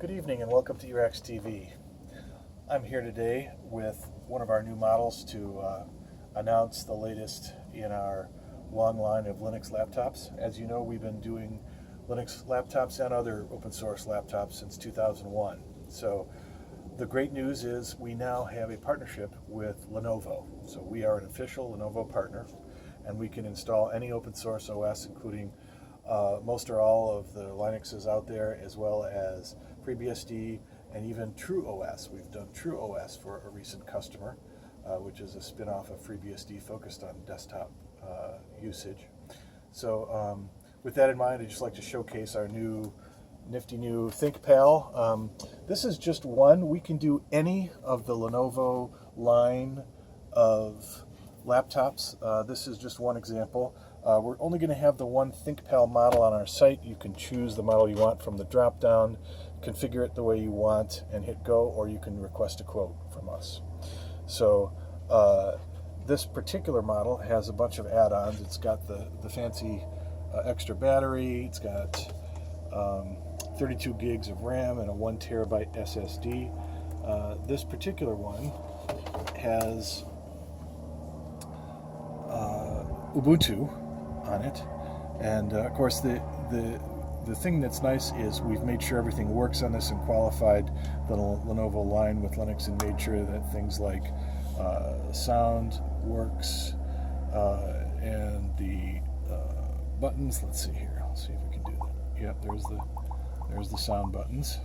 Good evening and welcome to eRacks TV. I'm here today with one of our new models to announce the latest in our long line of Linux laptops. As you know, we've been doing Linux laptops and other open source laptops since 2001. So the great news is we now have a partnership with Lenovo. So we are an official Lenovo partner, and we can install any open source OS, including most or all of the Linuxes out there, as well as FreeBSD and even TrueOS. We've done TrueOS for a recent customer, which is a spin-off of FreeBSD focused on desktop usage. So with that in mind, I'd just like to showcase our nifty new ThinkPal. This is just one. We can do any of the Lenovo line of laptops. This is just one example. We're only going to have the one ThinkPal model on our site. You can choose the model you want from the drop-down, configure it the way you want, and hit go, or you can request a quote from us. So this particular model has a bunch of add-ons. It's got the fancy extra battery. It's got 32 gigs of RAM and a 1 terabyte SSD. This particular one has Ubuntu on it, and of course the thing that's nice is we've made sure everything works on this and qualified the Lenovo line with Linux and made sure that things like sound works and the buttons. Let's see here. Let's see if we can do that. Yep, there's the sound buttons.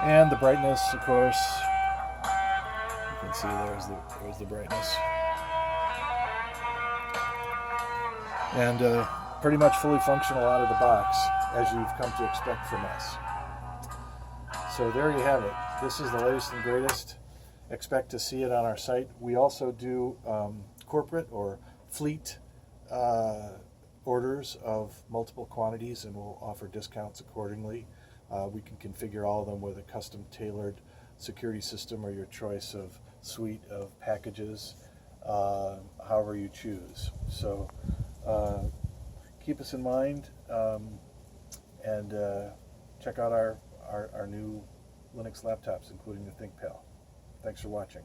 And the brightness, of course. You can see there's the brightness. And pretty much fully functional out of the box, as you've come to expect from us. So there you have it. This is the latest and greatest. Expect to see it on our site. We also do corporate or fleet orders of multiple quantities, and we'll offer discounts accordingly. We can configure all of them with a custom tailored security system or your choice of suite of packages, however you choose. So keep us in mind and check out our new Linux laptops, including the ThinkPal. Thanks for watching.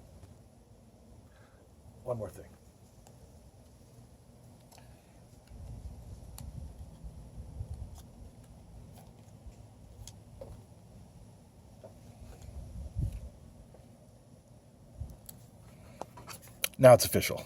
One more thing. Now it's official.